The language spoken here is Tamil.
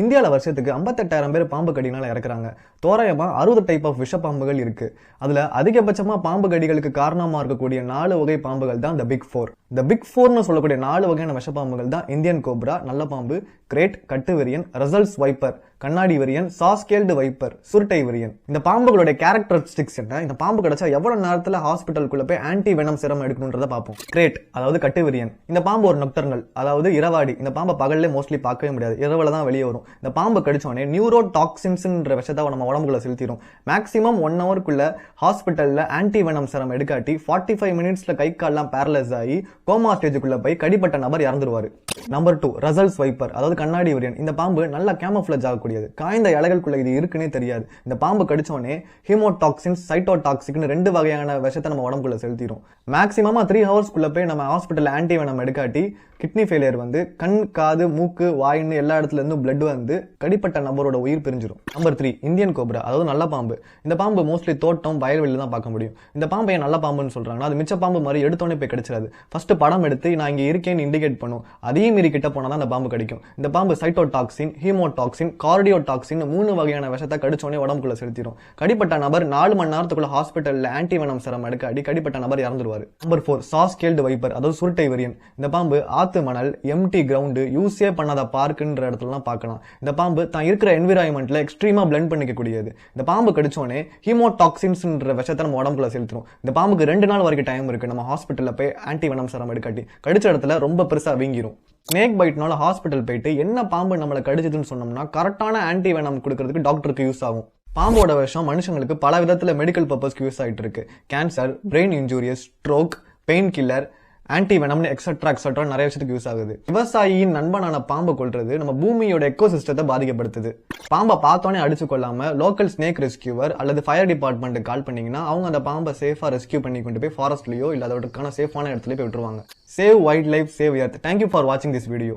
இந்தியாவில் வருஷத்துக்கு 58,000 பேர் பாம்பு கடினால இறக்குறாங்க. தோராயமா 60 டைப் ஆஃப் விஷ பாம்புகள் இருக்கு. அதுல அதிகபட்சமா பாம்பு கடிகளுக்கு காரணமா இருக்கக்கூடிய 4 வகை பாம்புகள் தான் இந்த பிக் 4. இந்த பிக் 4னு சொல்லக்கூடிய 4 வகையான விஷ பாம்புகள் தான் இந்தியன் கோப்ரா, நல்ல பாம்பு, கிரேட், கட்டு விரியன், ரசல்ஸ் வைப்பர், கண்ணாடி விரியன், சாஸ்கேல்டு வைப்பர், சுருட்டை விரியன். இந்த பாம்புகளுடைய கேரக்டரிஸ்டிக்ஸ் என்ன, இந்த பாம்பு கிடைச்சா எவ்வளவு நேரத்துல ஹாஸ்பிட்டலுக்குள்ள போய் ஆன்டி வெனம் சிரம் எடுக்கணும்ன்றத பார்ப்போம். கிரேட் அதாவது கட்டு விரியன். இந்த பாம்பு ஒரு நொக்டர்னல், அதாவது இரவாடி. இந்த பாம்பை பகல்ல மோஸ்ட்லி பார்க்கவே முடியாது, இரவுல தான் வெளியே வரும். இந்த பாம்பு கடிச்சோடனே நியூரோ டாக்சின்ஸ்ன்ற விஷத்தை நம்ம உடம்புக்குள்ள செலுத்திடும். மேக்ஸிமம் 1 ஹவருக்குள்ள ஹாஸ்பிட்டல்ல ஆன்டி வெனம் சிரம் எடுக்காட்டி 45 மினிட்ஸ்ல கை கால்லாம் பேரலைஸ் ஆகி கோமா ஸ்டேஜுக்குள்ள போய் கடிப்பட்ட நபர் இறந்துருவாரு. நம்பர் 2 ரசல்ஸ் வைப்பர், அதாவது கண்ணாடி விரியன். இந்த பாம்பு நல்லா கேமோஃபிளேஜ் ஆகக்கூடியது. காய்ந்த இலைகளுக்குள்ள இது இருக்குன்னே தெரியாது. இந்த பாம்பு கடிச்சோடனே ஹீமோடாக்சின்ஸ், சைட்டோடாக்சிக்னு 2 வகையான விஷத்தை நம்ம உடம்புக்குள்ள செலுத்திடும். மேக்ஸிமமா 3 ஹவர்ஸ்க்குள்ள போய் நம்ம ஹாஸ்பிட்டல் ஆன்டி வெனம் எடுக்காட்டி கிட்னி ஃபெயிலியர் வந்து கண், காது, மூக்கு, வாயின்னு எல்லா இடத்துல இருந்தும் பிளட் வந்து கடிப்பட்ட நபரோட உயிர் பிரிஞ்சிடும். நம்பர் 3 இந்தியன் கோப்ரா, அதாவது நல்ல பாம்பு. இந்த பாம்பு மோஸ்ட்லி தோட்டம், வயல்வெளியில தான் பார்க்க முடியும். இந்த பாம்பை ஏன் நல்ல பாம்புன்னு சொல்றாங்கன்னா, அது மிச்ச பாம்பு மாதிரி எடுத்தோடனே போய் கடிச்சிடாது. ஃபர்ஸ்ட் படம் எடுத்து நான் இங்க இருக்கேன்னு இண்டிகேட் பண்ணும். அதையும் மீறி கிட்ட போனா தான் அந்த பாம்பு கடிக்கும். இந்த பாம்பு சைட்டோடாக்சின், ஹீமோடாக்சின், கார்டியோடாக்சின் 3 வகையான விஷத்தை கடிச்சோடனே உடம்புக்குள்ள செலுத்திடும். கடிப்பட்ட நபர் 4 மணி நேரத்துக்குள்ள ஹாஸ்பிட்டல்ல ஆன்டி வெனம் சிரம் எடுக்காட்டி கடிப்பட்ட நபர் இறந்துருவாரு. நம்பர் 4 சாஸ்கேல்டு வைப்பர், அதாவது சுருட்டை விரியன். இந்த பாம்பு ஆத்து மணல், எம்டி கிரவுண்ட், யூஸே பண்ணாத பார்க்குன்ற இடத்துல பார்க்கலாம். இந்த பாம்பு தான் இருக்கிற என்விரான்மெண்ட்ல எக்ஸ்ட்ரீமா பிளெண்ட் பண்ணிக்க கூடியது. இந்த பாம்பு கடிச்சோடனே ஹீமோடாக்சின்ஸ்ன்ற விஷத்தை நம்ம உடம்புல செலுத்திடும். இந்த பாம்புக்கு 2 நாள் வரைக்கும் டைம் இருக்கு நம்ம ஹாஸ்பிட்டல்ல போய் ஆன்டி வெனம் சிரம் எடுக்காட்டி. கடிச்ச இடத்துல ரொம்ப பெருசா வீங்கிரும். ஸ்னேக் பைட்னால ஹாஸ்பிட்டல் போயிட்டு என்ன பாம்பு நம்மளை கடிச்சதுன்னு சொன்னோம்னா கரெக்டான ஆன்டி வெனம் கொடுக்கறதுக்கு டாக்டருக்கு யூஸ் ஆகும். பாம்போட விஷம் மனுஷங்களுக்கு பல விதத்துல மெடிக்கல் பர்பஸ்க்கு யூஸ் ஆயிட்டு இருக்கு. Cancer, brain injuries, stroke, pain killer, anti வெனம்னு எக்ஸெட்ரா நிறைய விஷயத்துக்கு யூஸ் ஆகுது. விவசாயியின் நண்பனான பாம்பு கொல்றது நம்ம பூமியோட எக்கோ சிஸ்டத்தை பாதிக்கப்படுத்துது. பாம்பை பார்த்தோன்னே அடிச்சு கொள்ளாம லோக்கல் ஸ்னேக் ரெஸ்கியூவர் அல்லது ஃபயர் டிபார்ட்மெண்ட்டுக்கு கால் பண்ணீங்கன்னா அவங்க அந்த பாம்பை சேஃபா ரெஸ்கியூ பண்ணி கொண்டு போய் ஃபாரஸ்ட்லயோ இல்ல அதோட சேஃபான இடத்துல போய் விட்டுருவாங்க. Save wild life, save earth. Thank you for வாட்சிங் திஸ் வீடியோ.